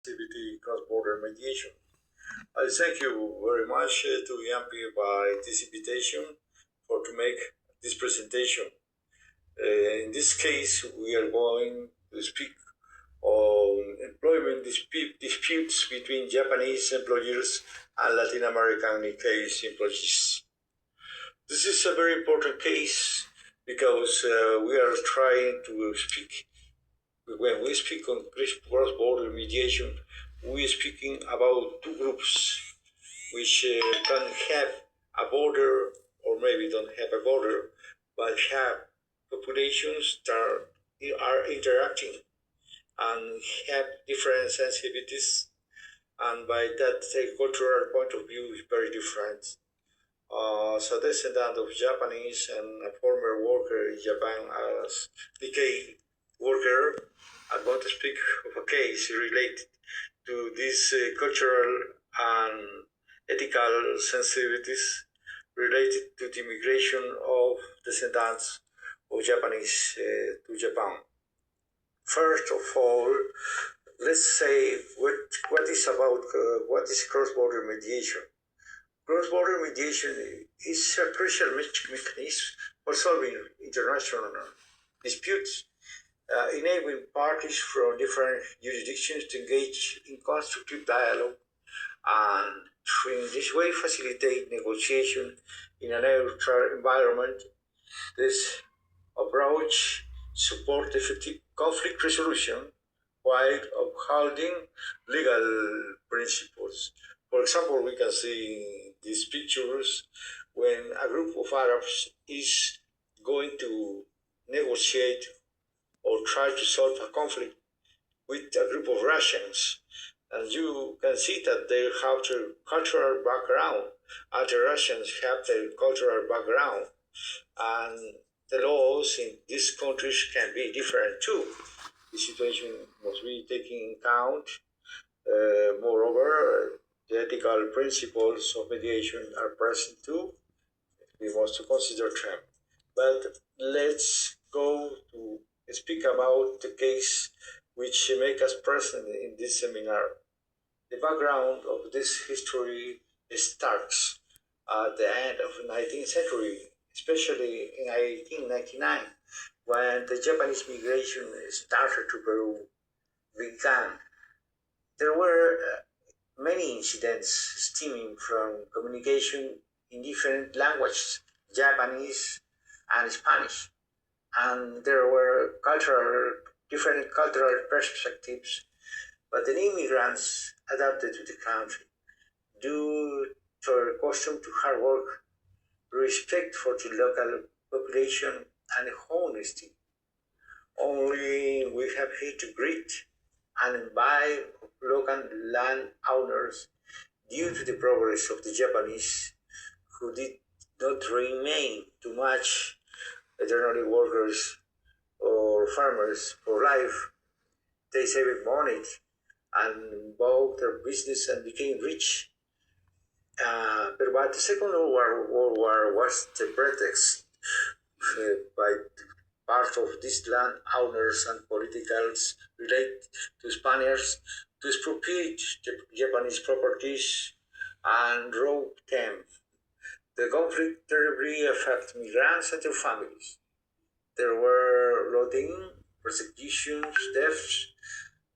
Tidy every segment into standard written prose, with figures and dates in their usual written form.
activity cross-border mediation. I thank you very much to Yampi by this invitation for to make this presentation. In this case, we are going to speak on employment disputes between Japanese employers and Latin American Nikkei employees. This is a very important case because we are trying to speak. When we speak on cross-border mediation, we are speaking about two groups which can have a border or maybe don't have a border, but have populations that are interacting and have different sensitivities, and by that the cultural point of view is very different. So descendant of Japanese and a former worker in Japan as Nikkei worker, I'm going to speak of a case related to these cultural and ethical sensitivities related to the migration of descendants of Japanese to Japan. First of all, let's say what is cross-border mediation. Cross-border mediation is a crucial mechanism for solving international disputes, enabling parties from different jurisdictions to engage in constructive dialogue and in this way facilitate negotiation in a neutral environment. This approach supports effective conflict resolution while upholding legal principles. For example, we can see these pictures when a group of Arabs is going to negotiate or try to solve a conflict with a group of Russians. And you can see that they have their cultural background, and the Russians have their cultural background, and the laws in these countries can be different too. The situation must be taken in account. Moreover, the ethical principles of mediation are present too. We must consider them. But let's go to speak about the case which make us present in this seminar. The background of this history starts at the end of the 19th century, especially in 1899, when the Japanese migration started to Peru began. There were many incidents stemming from communication in different languages, Japanese and Spanish, and there were different cultural perspectives, but the immigrants adapted to the country due to their custom to hard work, respect for the local population, and honesty. Only we have here to greet and invite local landowners due to the progress of the Japanese, who did not remain too much veterinary workers or farmers for life. They saved money and bought their business and became rich. But the Second World War was the pretext by part of these landowners and politicals relate to Spaniards to expropriate the Japanese properties and rob them. The conflict terribly affected migrants and their families. There were looting, persecutions, deaths,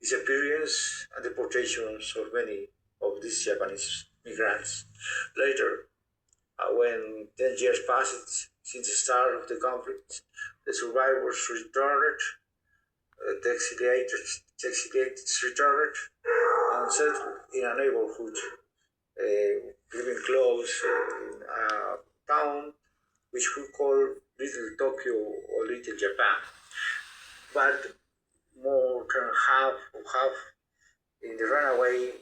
disappearance, and deportations of many of these Japanese migrants. Later, when 10 years passed since the start of the conflict, the survivors returned, the exiliated returned, and settled in a neighborhood, living close in a town which we call Little Tokyo or Little Japan. But more than half in the runaway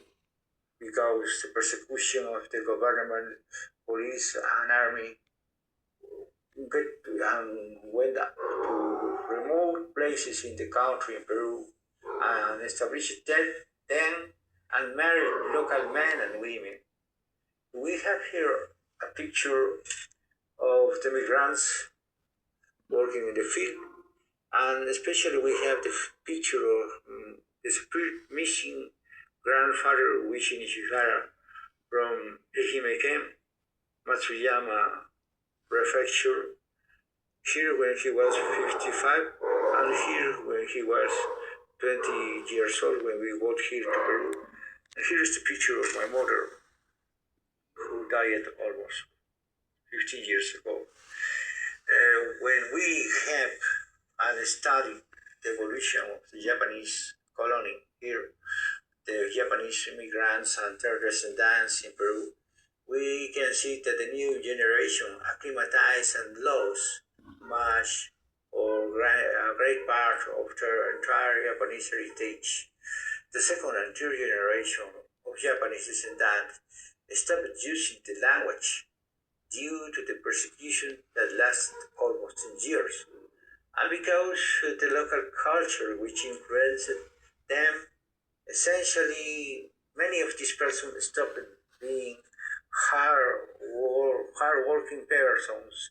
because the persecution of the government, police, and army went to remote places in the country in Peru and established them and married local men and women. We have here a picture of the migrants working in the field, and especially we have the picture of the spirit missing grandfather, Uichi Nishihara, from Ehime-ken, Matsuyama Prefecture, here when he was 55, and here when he was 20 years old when we got here to Peru. And here is the picture of my mother, who died almost 15 years ago. When we have and study the evolution of the Japanese colony here, the Japanese immigrants and their descendants in Peru, we can see that the new generation acclimatized and lost much or a great part of their entire Japanese heritage. The second and third generation of Japanese descendants stopped using the language due to the persecution that lasted almost 10 years, and because the local culture which influenced them, essentially many of these persons stopped being hard-working persons.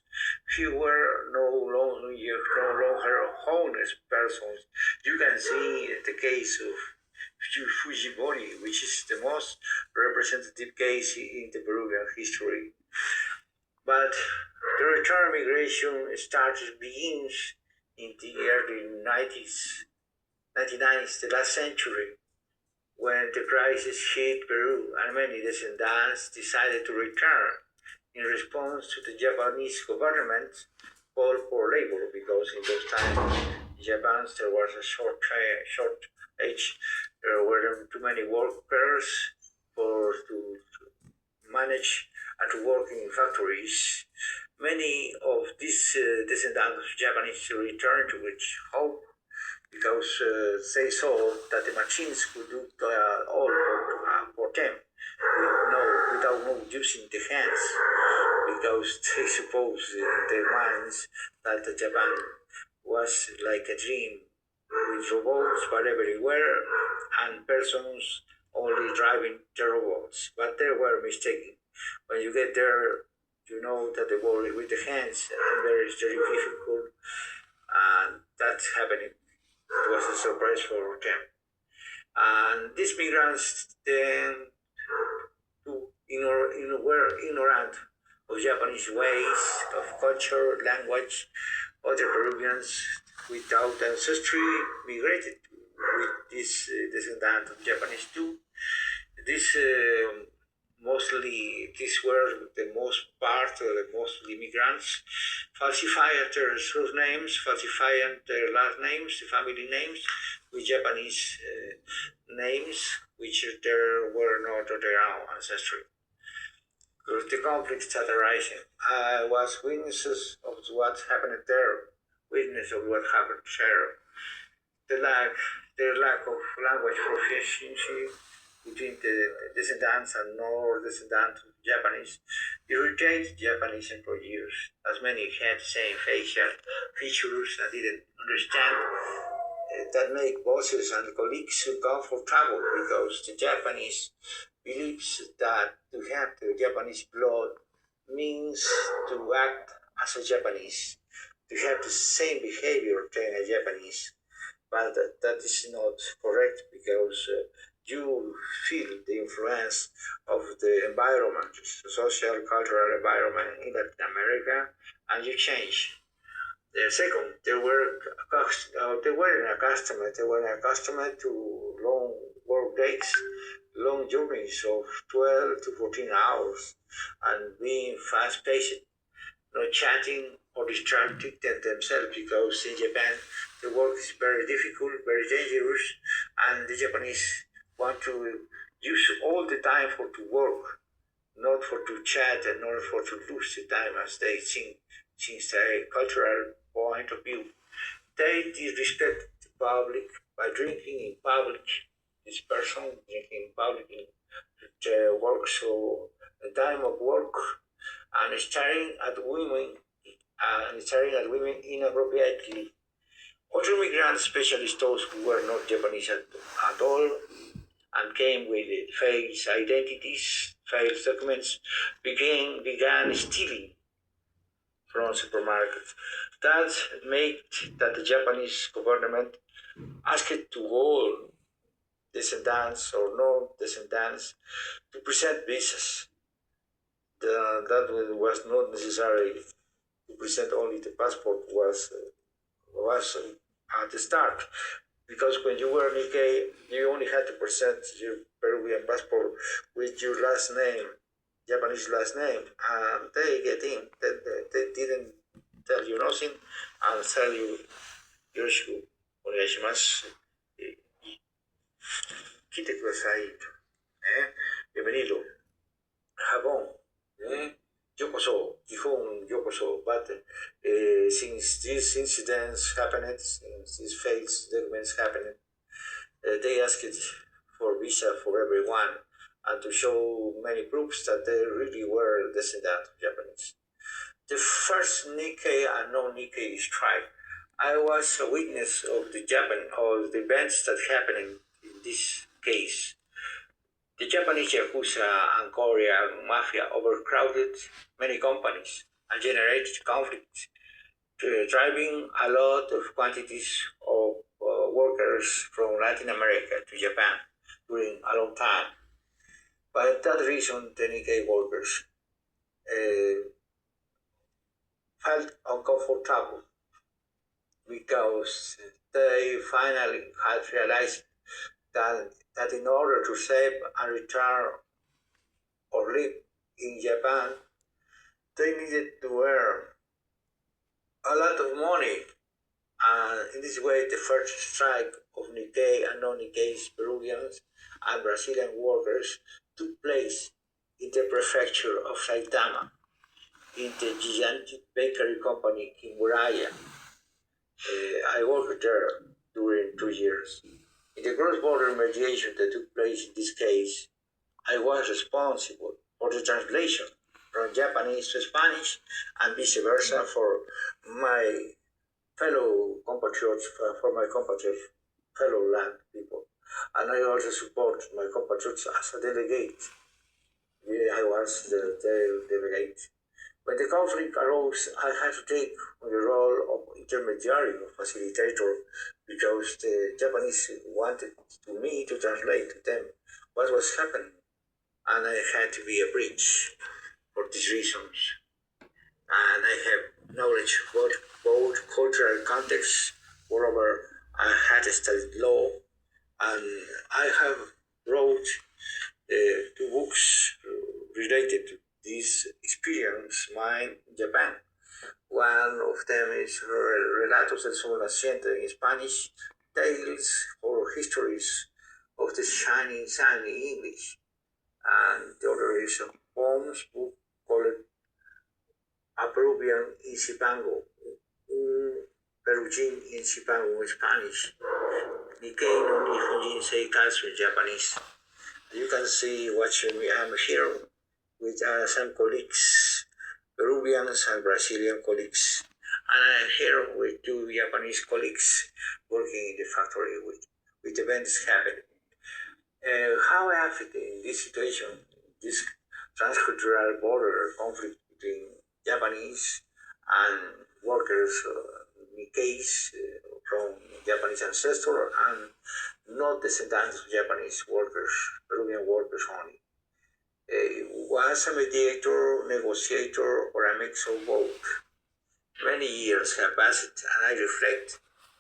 Who were no longer honest persons. You can see the case of Fujimori, which is the most representative case in the Peruvian history. But the return migration begins in the early 1990s, the last century, when the crisis hit Peru and many descendants decided to return in response to the Japanese government's call for labor, because in those times in Japan there was a shortage. There were too many workers to manage and to work in factories. Many of these descendants of Japanese returned with hope, because they saw that the machines could do all for them without using the hands, because they supposed in their minds that Japan was like a dream with robots but everywhere and persons only driving the robots. But they were mistaken. When you get there, you know that the work with the hands and there is very difficult, and that's happening. It was a surprise for them. And these migrants then were ignorant of Japanese ways, of culture, language. Other Peruvians without ancestry migrated with this descendant of Japanese too. These were the most immigrants, falsifying their surnames, falsifying their last names, the family names, with Japanese names, which there were not their own ancestry. The conflicts started arising. I was witnesses of what happened there, witness of what happened there. Their lack of language proficiency between the descendants and non-descendants of Japanese irritated Japanese employers, as many had the same facial features and didn't understand that make bosses and colleagues uncomfortable, because the Japanese believes that to have the Japanese blood means to act as a Japanese, to have the same behavior than a Japanese. But that is not correct, because you feel the influence of the environment, the social, cultural environment in Latin America, and you change. Second, they were accustomed to long work days, long journeys of 12 to 14 hours, and being fast-paced, not chatting or distracting themselves, because in Japan the work is very difficult, very dangerous, and the Japanese want to use all the time to work, not for to chat and not for to lose the time, as they think, since a cultural point of view. They disrespect the public by drinking in public. This person drinking in public in the work, so the time of work, and staring at women inappropriately. Other migrants, especially those who were not Japanese at all, and came with false identities, false documents, began stealing from supermarkets. That made that the Japanese government asked to all descendants or non-descendants to present visas. That was not necessary to present only the passport was at the start, because when you were Nikkei, you only had to present your Peruvian passport with your last name, Japanese last name, and they get in. They didn't tell you nothing and tell you, Yoroshiku, onegaishimasu. 来てくださいと。ね。Bienvenido. Japón. ね。ようこそ。日本ようこそ。But since these incidents happened, since these fake documents happened, they asked for visa for everyone and to show many proofs that they really were descendants of Japanese. The first Nikkei and non-Nikkei strike, I was a witness of the events that happened in this case. The Japanese Yakuza and Korean mafia overcrowded many companies and generated conflict, driving a lot of quantities of workers from Latin America to Japan during a long time. By that reason, the Nikkei workers felt uncomfortable because they finally had realized that in order to save and return or live in Japan, they needed to earn a lot of money. And in this way, the first strike of Nikkei and non-Nikkei Peruvians and Brazilian workers took place in the prefecture of Saitama, in the gigantic bakery company in Muraya. I worked there during 2 years. In the cross-border mediation that took place in this case, I was responsible for the translation from Japanese to Spanish and vice versa for my fellow compatriots, fellow land people. And I also support my compatriots as a delegate. I was the delegate. When the conflict arose, I had to take the role of intermediary or facilitator because the Japanese wanted me to translate to them what was happening, and I had to be a bridge for these reasons. And I have knowledge about both cultural contexts. Moreover, I had studied law, and I have wrote 2 books related to this experience mine in Japan. One of them is Relatos del Sol Naciente in Spanish, tales or histories of the shining sun in English. And the other is a poems book called A Peruvian in Zipango, Un Perugin in Zipango in Spanish, Nikkei no Nihonjin Seikatsu in Japanese. You can see watching me, I'm here with some colleagues, Peruvians and Brazilian colleagues. And I'm here with 2 Japanese colleagues working in the factory with events happening. How I have in this situation, this transcultural border conflict between Japanese and workers, Nikkeis from Japanese ancestor and not descendants of Japanese workers, Peruvian workers only. Was a mediator, negotiator, or a mix of both. Many years have passed and I reflect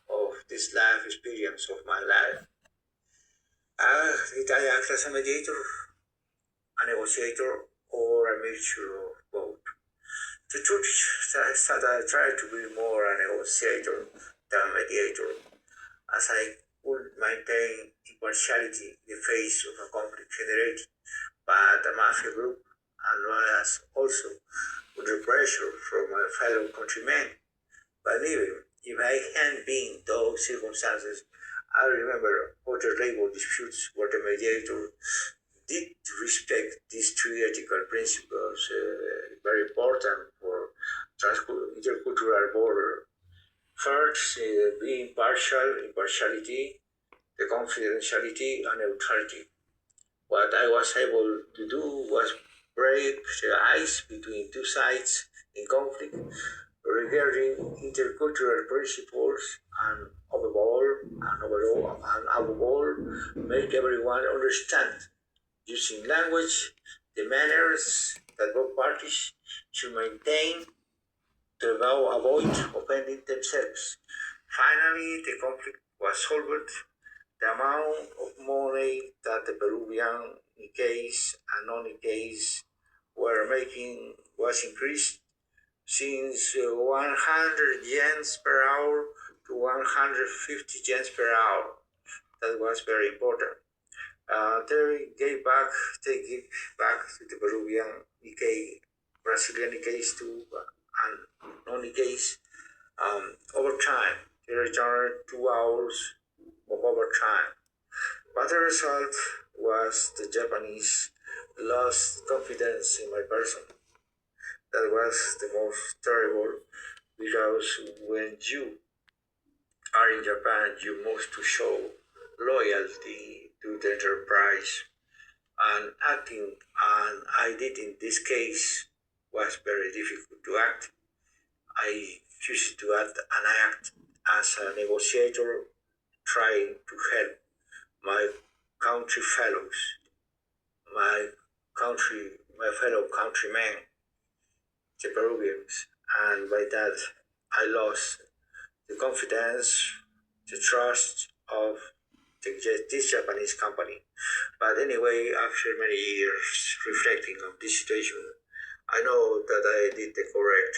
of this life experience of my life. Did I act as a mediator, a negotiator, or a mixture of both? The truth is that I tried to be more a negotiator than a mediator, as I would maintain impartiality in the face of a conflict generated by the mafia group, and was also under pressure from my fellow countrymen. But even if I hadn't been in those circumstances, I remember other labor disputes where the mediator did respect these 3 ethical principles, very important for intercultural border. First, being impartiality, the confidentiality, and neutrality. What I was able to do was break the ice between 2 sides in conflict regarding intercultural principles and, above all, and above all, make everyone understand, using language, the manners that both parties should maintain to avoid offending themselves. Finally, the conflict was solved. The amount of money that the Peruvian Nikkeis and non-Nikkeis were making was increased since 100 yens per hour to 150 yens per hour. That was very important. They gave back to the Peruvian Nikkei, Brazilian Nikkeis too, and non-Nikkeis overtime. They returned 2 hours of overtime. But the result was the Japanese lost confidence in my person. That was the most terrible, because when you are in Japan, you must to show loyalty to the enterprise, and acting, and I did in this case, was very difficult to act. I choose to act, and I act as a negotiator, trying to help my country fellows, my fellow countrymen, the Peruvians, and by that I lost the confidence, the trust of this Japanese company. But anyway, after many years reflecting on this situation, I know that I did the correct.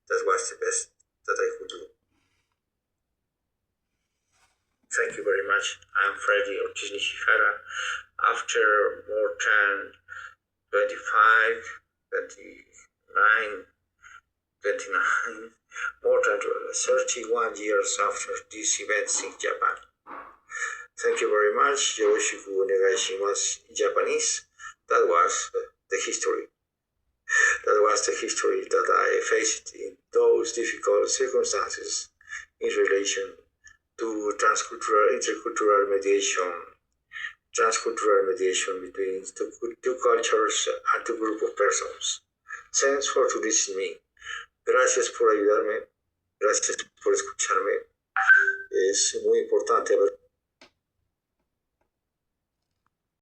That was the best that I could do. Thank you very much. I'm Freddy Ortiz Nishihara. After more than 29, more than 31 years after these events in Japan. Thank you very much. Yoroshiku onegaishimasu in Japanese. That was the history. That was the history that I faced in those difficult circumstances in relation to intercultural mediation between two cultures and two groups of persons. Thanks for listening me. Gracias por ayudarme. Gracias por escucharme. Es muy importante haber